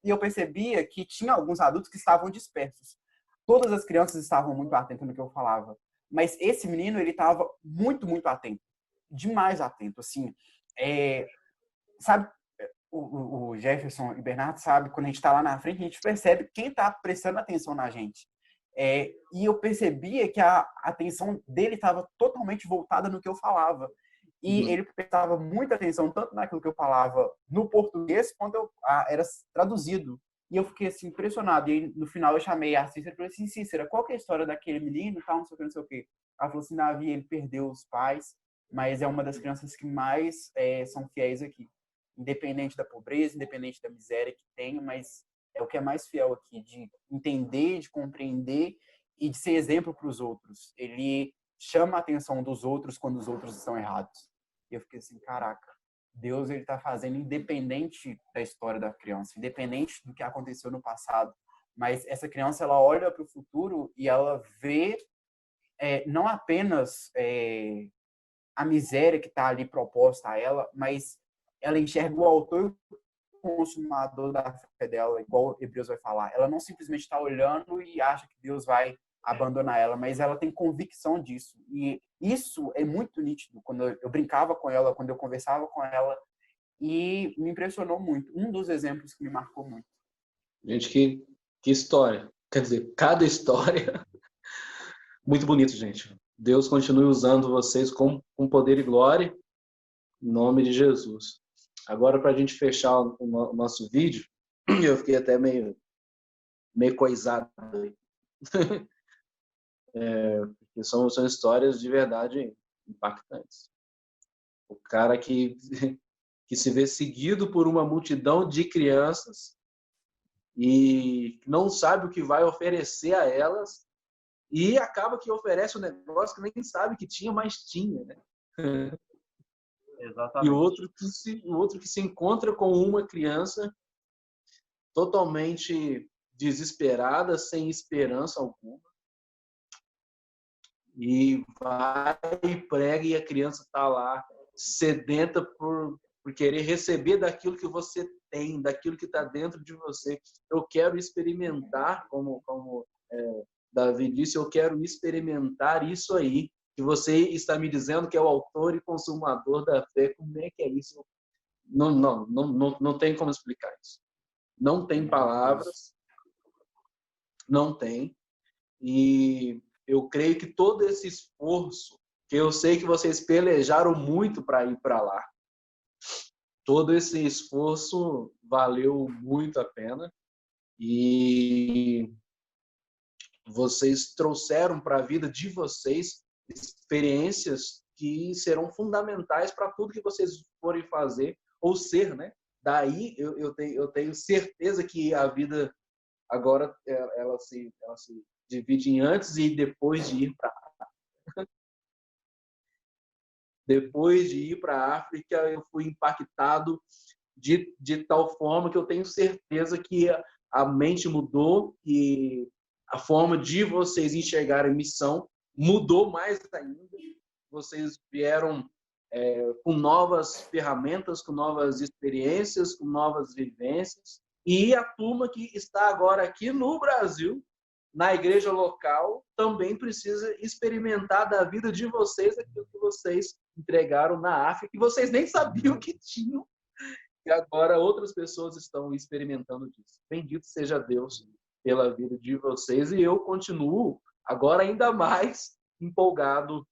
e eu percebia que tinha alguns adultos que estavam dispersos. Todas as crianças estavam muito atentas no que eu falava. Mas esse menino, ele estava muito, muito atento. Demais atento, assim. Sabe, o Jefferson e Bernardo sabe, quando a gente está lá na frente, a gente percebe quem está prestando atenção na gente. E eu percebia que a atenção dele estava totalmente voltada no que eu falava. E ele prestava muita atenção tanto naquilo que eu falava no português, quanto era traduzido. E eu fiquei assim, impressionado. E aí, no final eu chamei a Cícera e falei assim, Cícera, qual que é a história daquele menino? Tal, não sei o que, não sei o que. Ela falou assim, Davi, ele perdeu os pais, mas é uma das crianças que mais são fiéis aqui. Independente da pobreza, independente da miséria que tem, mas é o que é mais fiel aqui, de entender, de compreender e de ser exemplo para os outros. Ele chama a atenção dos outros quando os outros estão errados. E eu fiquei assim, caraca, Deus ele está fazendo independente da história da criança, independente do que aconteceu no passado. Mas essa criança, ela olha para o futuro e ela vê não apenas a miséria que está ali proposta a ela, mas ela enxerga o autor e o consumador da fé dela, igual Hebreus vai falar. Ela não simplesmente está olhando e acha que Deus vai abandonar ela, mas ela tem convicção disso. E isso é muito nítido quando eu brincava com ela, quando eu conversava com ela, e me impressionou muito. Um dos exemplos que me marcou muito. Gente, que história. Quer dizer, cada história. Muito bonito, gente. Deus continue usando vocês com poder e glória, em nome de Jesus. Agora, para a gente fechar o nosso vídeo, eu fiquei até meio coisado. Porque são histórias de verdade impactantes. O cara que se vê seguido por uma multidão de crianças e não sabe o que vai oferecer a elas e acaba que oferece um negócio que nem sabe que tinha, mas tinha, né? Exatamente. E o outro que se encontra com uma criança totalmente desesperada, sem esperança alguma, e vai e prega e a criança está lá sedenta por querer receber daquilo que você tem, daquilo que está dentro de você. Eu quero experimentar, como Davi disse, eu quero experimentar isso aí, que você está me dizendo que é o autor e consumador da fé. Como é que é isso? Não tem como explicar isso. Não tem palavras, não tem. E eu creio que todo esse esforço, que eu sei que vocês pelejaram muito para ir para lá, todo esse esforço valeu muito a pena. E vocês trouxeram para a vida de vocês experiências que serão fundamentais para tudo que vocês forem fazer ou ser, né? Daí eu tenho certeza que a vida agora ela se divide em antes e depois de ir para depois de ir para a África, eu fui impactado de tal forma que eu tenho certeza que a mente mudou e a forma de vocês enxergarem missão mudou mais ainda. Vocês vieram com novas ferramentas, com novas experiências, com novas vivências. E a turma que está agora aqui no Brasil, na igreja local, também precisa experimentar da vida de vocês aquilo que vocês entregaram na África, que vocês nem sabiam que tinham. E agora outras pessoas estão experimentando disso. Bendito seja Deus pela vida de vocês. E eu continuo agora ainda mais empolgado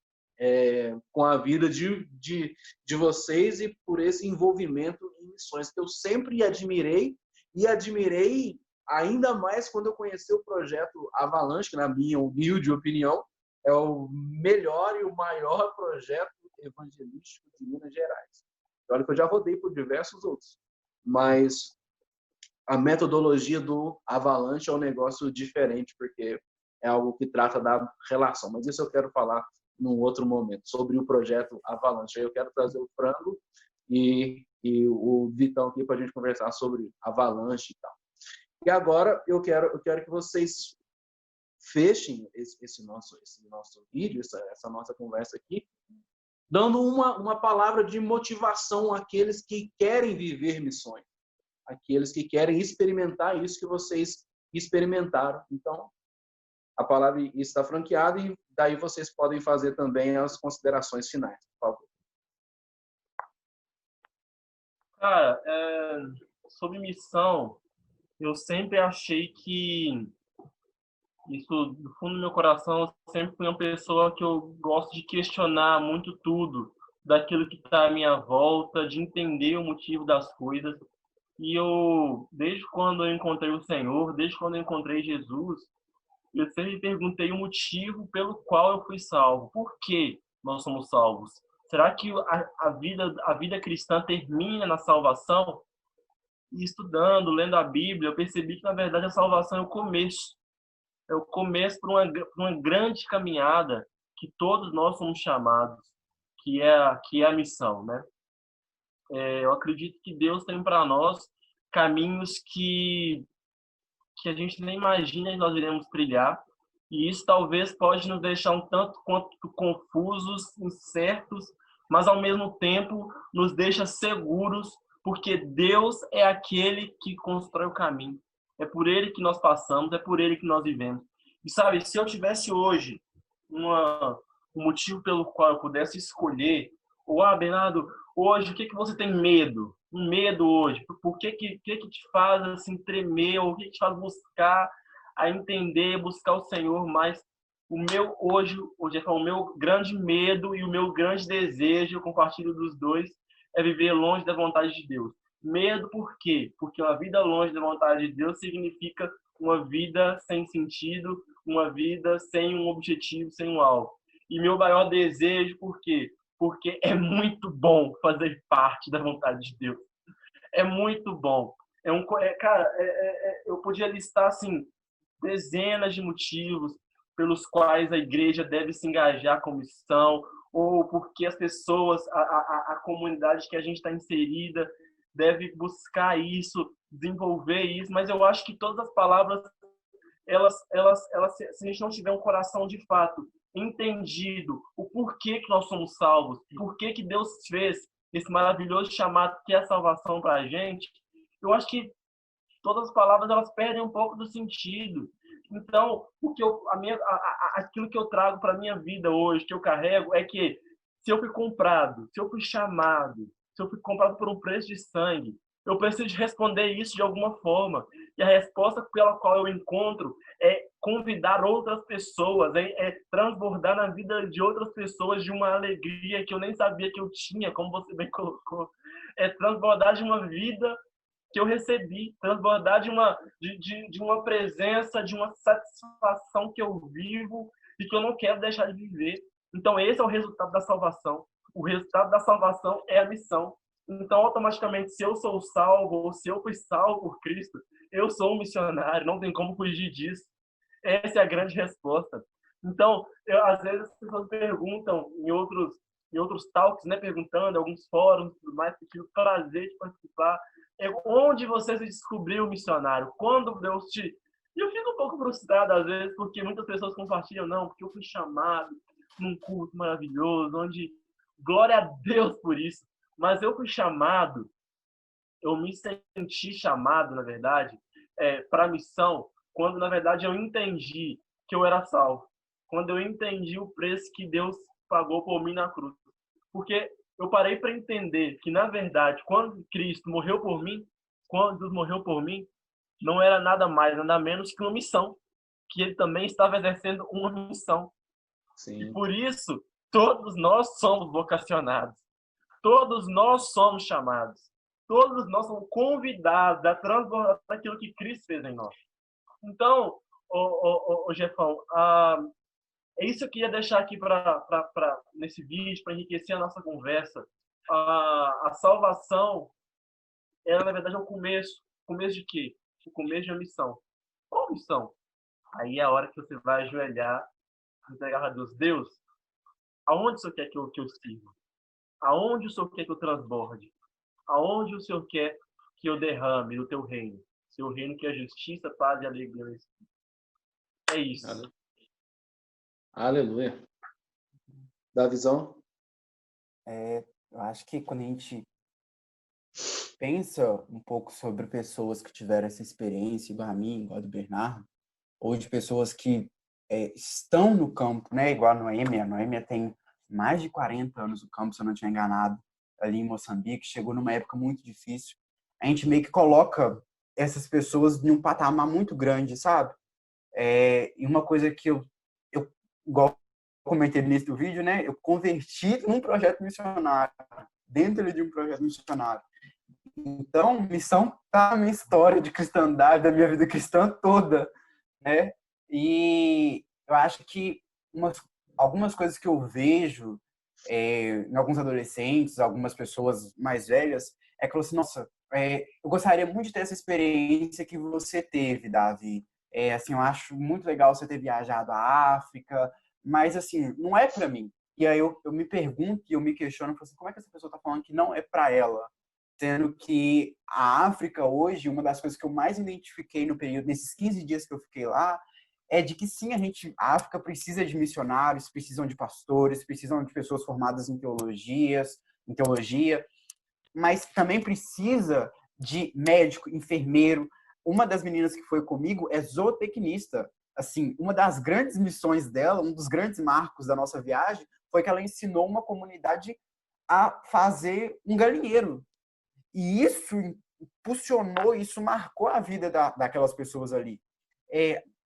com a vida de vocês e por esse envolvimento em missões que eu sempre admirei e admirei ainda mais quando eu conheci o projeto Avalanche, que na minha humilde opinião é o melhor e o maior projeto evangelístico de Minas Gerais. Olha que eu já rodei por diversos outros, mas a metodologia do Avalanche é um negócio diferente, porque é algo que trata da relação. Mas isso eu quero falar num outro momento, sobre o projeto Avalanche. Aí eu quero trazer o Frango e o Vitão aqui para a gente conversar sobre Avalanche e tal. E agora eu quero que vocês fechem esse nosso vídeo, essa nossa conversa aqui, dando uma palavra de motivação àqueles que querem viver missões, àqueles que querem experimentar isso que vocês experimentaram. Então, a palavra está franqueada e daí vocês podem fazer também as considerações finais, por favor. Cara, sobre missão, eu sempre achei que isso, do fundo do meu coração, eu sempre fui uma pessoa que eu gosto de questionar muito tudo, daquilo que está à minha volta, de entender o motivo das coisas. E eu, desde quando eu encontrei o Senhor, desde quando eu encontrei Jesus, eu sempre me perguntei o motivo pelo qual eu fui salvo. Por que nós somos salvos? Será que a vida cristã termina na salvação? E estudando, lendo a Bíblia, eu percebi que, na verdade, a salvação é o começo. É o começo para uma grande caminhada que todos nós somos chamados, que é a missão, né? Eu acredito que Deus tem para nós caminhos que a gente nem imagina que nós iremos trilhar, e isso talvez pode nos deixar um tanto quanto confusos, incertos, mas ao mesmo tempo nos deixa seguros, porque Deus é aquele que constrói o caminho. É por ele que nós passamos, é por ele que nós vivemos. E sabe, se eu tivesse hoje um motivo pelo qual eu pudesse escolher, Bernardo, hoje o que você tem medo? Um medo hoje? Por que te faz assim tremer? Ou o que te faz buscar a entender, buscar o Senhor? Mas hoje é o meu grande medo e o meu grande desejo, eu compartilho dos dois, é viver longe da vontade de Deus. Medo por quê? Porque uma vida longe da vontade de Deus significa uma vida sem sentido, uma vida sem um objetivo, sem um alvo. E meu maior desejo, por quê? Porque é muito bom fazer parte da vontade de Deus. É muito bom. Eu podia listar assim dezenas de motivos pelos quais a igreja deve se engajar com missão, ou porque as pessoas, a comunidade que a gente está inserida, deve buscar isso, desenvolver isso. Mas eu acho que todas as palavras, se a gente não tiver um coração de fato entendido o porquê que nós somos salvos, porquê que Deus fez esse maravilhoso chamado que é a salvação para a gente, eu acho que todas as palavras elas perdem um pouco do sentido. Então, o que aquilo que eu trago para a minha vida hoje, que eu carrego, é que se eu fui comprado, se eu fui chamado, se eu fui comprado por um preço de sangue, eu preciso responder isso de alguma forma. E a resposta pela qual eu encontro é convidar outras pessoas, é transbordar na vida de outras pessoas de uma alegria que eu nem sabia que eu tinha, como você bem colocou. É transbordar de uma vida que eu recebi, transbordar de uma presença, de uma satisfação que eu vivo e que eu não quero deixar de viver. Então, esse é o resultado da salvação. O resultado da salvação é a missão. Então, automaticamente, se eu sou salvo, ou se eu fui salvo por Cristo, eu sou um missionário, não tem como fugir disso. Essa é a grande resposta. Então, às vezes as pessoas perguntam em outros talks, né, perguntando, alguns fóruns, tudo mais, que tive o prazer de participar. Onde você se descobriu missionário? Quando Deus te... E eu fico um pouco frustrado às vezes, porque muitas pessoas compartilham, não, porque eu fui chamado num culto maravilhoso, onde glória a Deus por isso. Mas eu fui chamado, eu me senti chamado, na verdade, para a missão, quando, na verdade, eu entendi que eu era salvo. Quando eu entendi o preço que Deus pagou por mim na cruz. Porque eu parei para entender que, na verdade, quando Cristo morreu por mim, quando Deus morreu por mim, não era nada mais, nada menos que uma missão. Que ele também estava exercendo uma missão. Sim. E por isso, todos nós somos vocacionados. Todos nós somos chamados. Todos nós somos convidados a transbordar aquilo que Cristo fez em nós. Então, o Jefão, é isso que eu queria deixar aqui nesse vídeo, para enriquecer a nossa conversa. A salvação, ela, na verdade, é o começo. Começo de quê? O começo de uma missão. Qual missão? Aí é a hora que você vai ajoelhar e entregar a Deus. Deus, aonde o Senhor quer que eu sirva? Aonde o Senhor quer que eu transborde? Aonde o Senhor quer que eu derrame do teu reino? Seu reino que é justiça, paz e alegria. É isso. Aleluia. Dá visão? Eu acho que quando a gente pensa um pouco sobre pessoas que tiveram essa experiência, igual a mim, igual a do Bernardo, ou de pessoas que estão no campo, né? Igual a Noêmia. A Noêmia tem mais de 40 anos no campo, se eu não estiver enganado, ali em Moçambique. Chegou numa época muito difícil. A gente meio que coloca essas pessoas em um patamar muito grande, sabe? E uma coisa que eu igual eu comentei no início do vídeo, né? Eu converti num projeto missionário, dentro de um projeto missionário. Então, missão tá na minha história de cristandade, da minha vida cristã toda, né? E eu acho que algumas coisas que eu vejo em alguns adolescentes, algumas pessoas mais velhas, é que eu assim, nossa, eu gostaria muito de ter essa experiência que você teve, Davi. Assim, eu acho muito legal você ter viajado à África, mas assim, não é para mim. E aí eu me pergunto e eu me questiono, assim, como é que essa pessoa está falando que não é para ela? Sendo que a África hoje, uma das coisas que eu mais identifiquei no período, nesses 15 dias que eu fiquei lá, é de que sim, a África precisa de missionários, precisam de pastores, precisam de pessoas formadas em teologia, mas também precisa de médico, enfermeiro. Uma das meninas que foi comigo é zootecnista. Assim, uma das grandes missões dela, um dos grandes marcos da nossa viagem, foi que ela ensinou uma comunidade a fazer um galinheiro. E isso impulsionou, isso marcou a vida daquelas pessoas ali.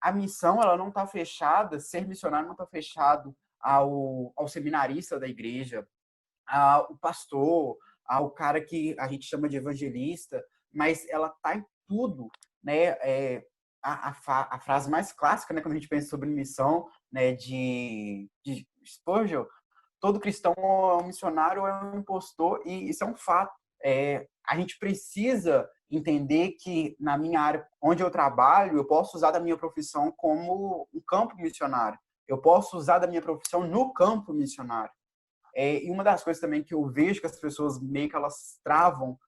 A missão, ela não está fechada, ser missionário não está fechado ao seminarista da igreja, ao pastor, ao cara que a gente chama de evangelista, mas ela está em tudo, né? A frase mais clássica, né, quando a gente pensa sobre missão, né, de Spurgeon, todo cristão é um missionário ou é um impostor, e isso é um fato. A gente precisa entender que na minha área, onde eu trabalho, eu posso usar da minha profissão como um campo missionário. Eu posso usar da minha profissão no campo missionário. E uma das coisas também que eu vejo que as pessoas meio que elas travam,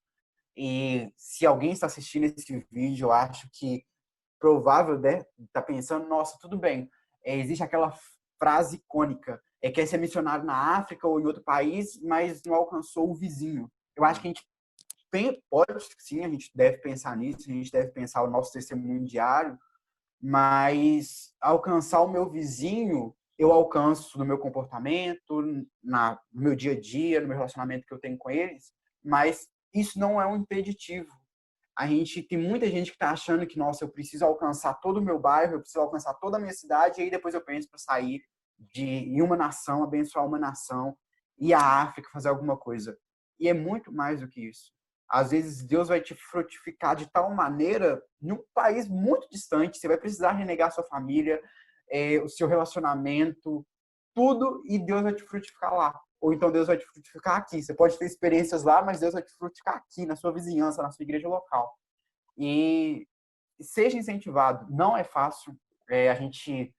e se alguém está assistindo esse vídeo, eu acho que provável, né, tá pensando, nossa, tudo bem, existe aquela frase icônica. Quer ser missionário na África ou em outro país, mas não alcançou o vizinho. Eu acho que a gente pode, sim, a gente deve pensar nisso, a gente deve pensar o nosso testemunho diário, mas alcançar o meu vizinho, eu alcanço no meu comportamento, no meu dia a dia, no meu relacionamento que eu tenho com eles, mas isso não é um impeditivo. A gente tem muita gente que está achando que, nossa, eu preciso alcançar todo o meu bairro, eu preciso alcançar toda a minha cidade, e aí depois eu penso para sair em uma nação, abençoar uma nação, ir à África, fazer alguma coisa. E é muito mais do que isso. Às vezes Deus vai te frutificar de tal maneira num país muito distante, você vai precisar renegar sua família, o seu relacionamento, tudo, e Deus vai te frutificar lá. Ou então Deus vai te frutificar aqui. Você pode ter experiências lá, mas Deus vai te frutificar aqui, na sua vizinhança, na sua igreja local. E seja incentivado. Não é fácil a gente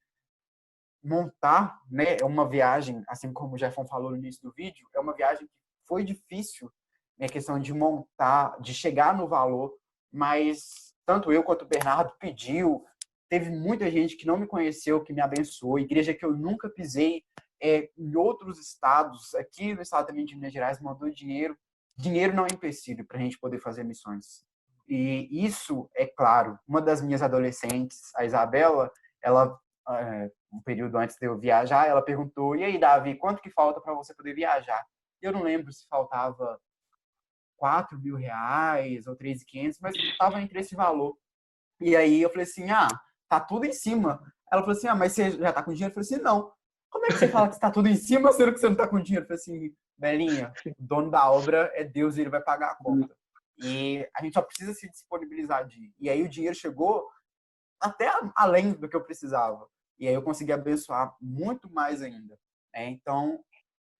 montar, né, uma viagem, assim como o Jefferson falou no início do vídeo, é uma viagem que foi difícil, né, questão de montar, de chegar no valor, mas tanto eu quanto o Bernardo pediu, teve muita gente que não me conheceu, que me abençoou, igreja que eu nunca pisei, em outros estados, aqui no estado também de Minas Gerais, mandou dinheiro. Dinheiro não é empecilho para a gente poder fazer missões. E isso, é claro, uma das minhas adolescentes, a Isabela, ela, um período antes de eu viajar, ela perguntou, e aí, Davi, quanto que falta para você poder viajar? Eu não lembro se faltava R$ 4.000 ou 3.500, mas estava entre esse valor. E aí eu falei assim, tá tudo em cima. Ela falou assim, mas você já tá com dinheiro? Eu falei assim, não. Como é que você fala que está tudo em cima, sendo que você não tá com dinheiro? Eu falei assim, Belinha, o dono da obra é Deus e ele vai pagar a conta. E a gente só precisa se disponibilizar de ir. E aí o dinheiro chegou até além do que eu precisava. E aí eu consegui abençoar muito mais ainda. Então,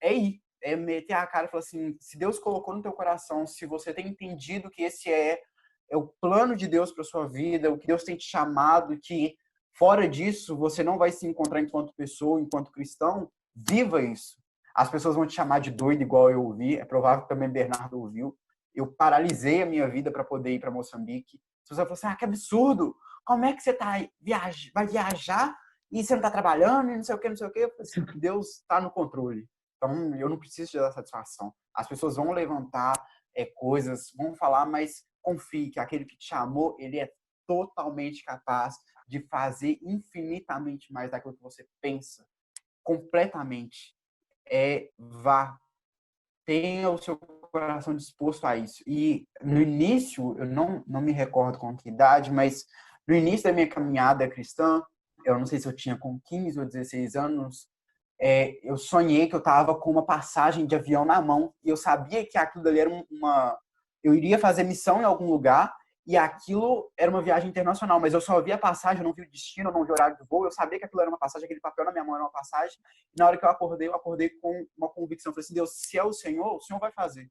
ir. Meter a cara e falar assim, se Deus colocou no teu coração, se você tem entendido que esse é o plano de Deus para sua vida, o que Deus tem te chamado, que fora disso você não vai se encontrar enquanto pessoa, enquanto cristão, viva isso. As pessoas vão te chamar de doido igual eu ouvi, é provável que também Bernardo ouviu. Eu paralisei a minha vida para poder ir para Moçambique. As pessoas falam assim, que absurdo, como é que você vai viajar e você não está trabalhando e não sei o que, não sei o que. Eu falei assim, Deus está no controle. Então, eu não preciso te dar satisfação. As pessoas vão levantar coisas, vão falar, mas confie que aquele que te chamou, ele é totalmente capaz de fazer infinitamente mais daquilo que você pensa. Completamente. Vá. Tenha o seu coração disposto a isso. E no início, eu não me recordo com que idade, mas no início da minha caminhada cristã, eu não sei se eu tinha com 15 ou 16 anos, eu sonhei que eu estava com uma passagem de avião na mão e eu sabia que aquilo dali era eu iria fazer missão em algum lugar e aquilo era uma viagem internacional, mas eu só vi a passagem, eu não vi o destino, eu não vi o horário do voo, eu sabia que aquilo era uma passagem, aquele papel na minha mão era uma passagem, e na hora que eu acordei com uma convicção, eu falei assim, Deus, se é o Senhor vai fazer.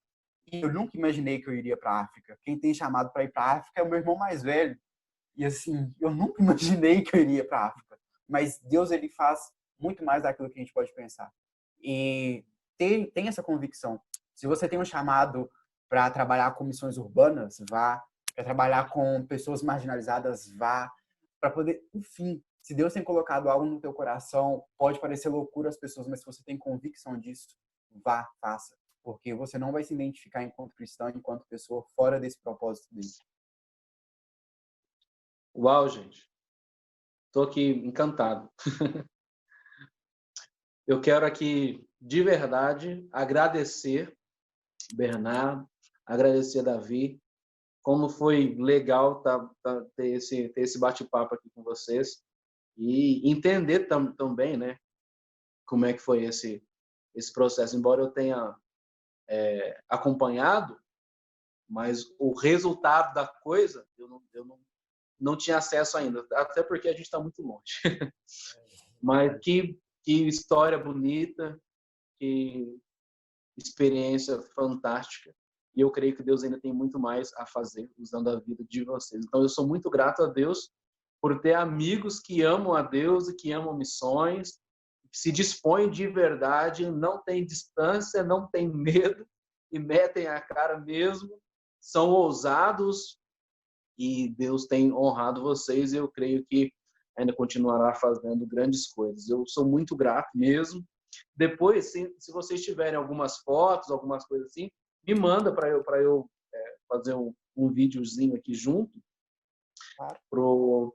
E eu nunca imaginei que eu iria para a África. Quem tem chamado para ir para a África é o meu irmão mais velho. E assim, eu nunca imaginei que eu iria para a África. Mas Deus, ele faz muito mais daquilo que a gente pode pensar. E tem essa convicção. Se você tem um chamado para trabalhar com missões urbanas, vá. Para trabalhar com pessoas marginalizadas, vá. Para poder, enfim, se Deus tem colocado algo no teu coração, pode parecer loucura às pessoas, mas se você tem convicção disso, vá, faça. Porque você não vai se identificar enquanto cristão, enquanto pessoa fora desse propósito dele. Uau, gente. Estou aqui encantado. Eu quero aqui, de verdade, agradecer Bernardo, agradecer Davi. Como foi legal ter esse bate-papo aqui com vocês e entender também, né, como é que foi esse processo. Embora eu tenha acompanhado, mas o resultado da coisa eu não tinha acesso ainda, até porque a gente está muito longe. Mas que história bonita, que experiência fantástica. E eu creio que Deus ainda tem muito mais a fazer usando a vida de vocês. Então, eu sou muito grato a Deus por ter amigos que amam a Deus e que amam missões, que se dispõem de verdade, não tem distância, não tem medo e metem a cara mesmo, são ousados e Deus tem honrado vocês. E eu creio que ainda continuará fazendo grandes coisas. Eu sou muito grato mesmo. Depois, se vocês tiverem algumas fotos, algumas coisas assim, me manda para eu fazer um videozinho aqui junto, pro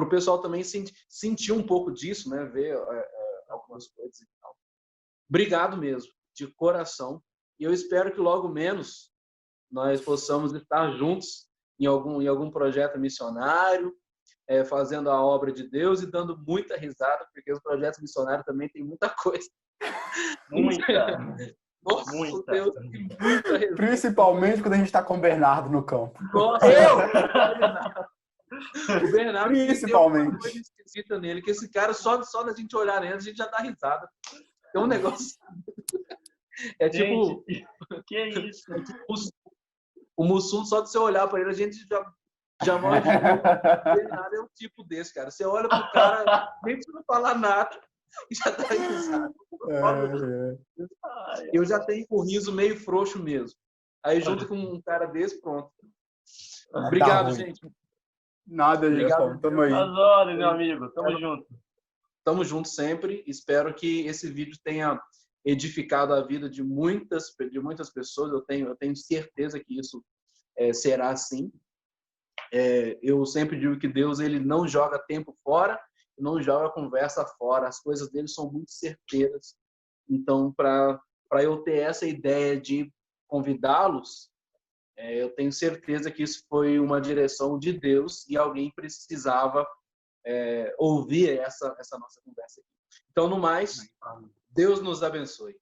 pessoal também sentir um pouco disso, né? Ver algumas coisas e tal. Obrigado mesmo, de coração. E eu espero que logo menos nós possamos estar juntos em algum projeto missionário, fazendo a obra de Deus e dando muita risada, porque os projetos missionários também tem muita coisa. Muita. Nossa, Muita. Deus, tem muita risada. Principalmente quando a gente está com o Bernardo no campo. Nossa, o Bernardo tem uma coisa esquisita nele, que esse cara, só da gente olhar nele, a gente já dá risada. Tem um negócio... É tipo... Gente, que isso? O Mussum, só de você olhar para ele, a gente já morre de rir. O Bernardo é um tipo desse, cara. Você olha pro cara, nem precisa falar nada, e já dá risada. Eu já tenho um riso meio frouxo mesmo. Aí junto com um cara desse, pronto. Obrigado, gente. Nada, obrigado. Tamo aí. As horas, meu amigo. Tamo junto. Tamo junto sempre. Espero que esse vídeo tenha edificado a vida de muitas pessoas. Eu tenho certeza que isso será assim. Eu sempre digo que Deus, ele não joga tempo fora, não joga conversa fora. As coisas dele são muito certeiras. Então, para eu ter essa ideia de convidá-los, eu tenho certeza que isso foi uma direção de Deus e alguém precisava ouvir essa nossa conversa aqui. Então, no mais, Deus nos abençoe.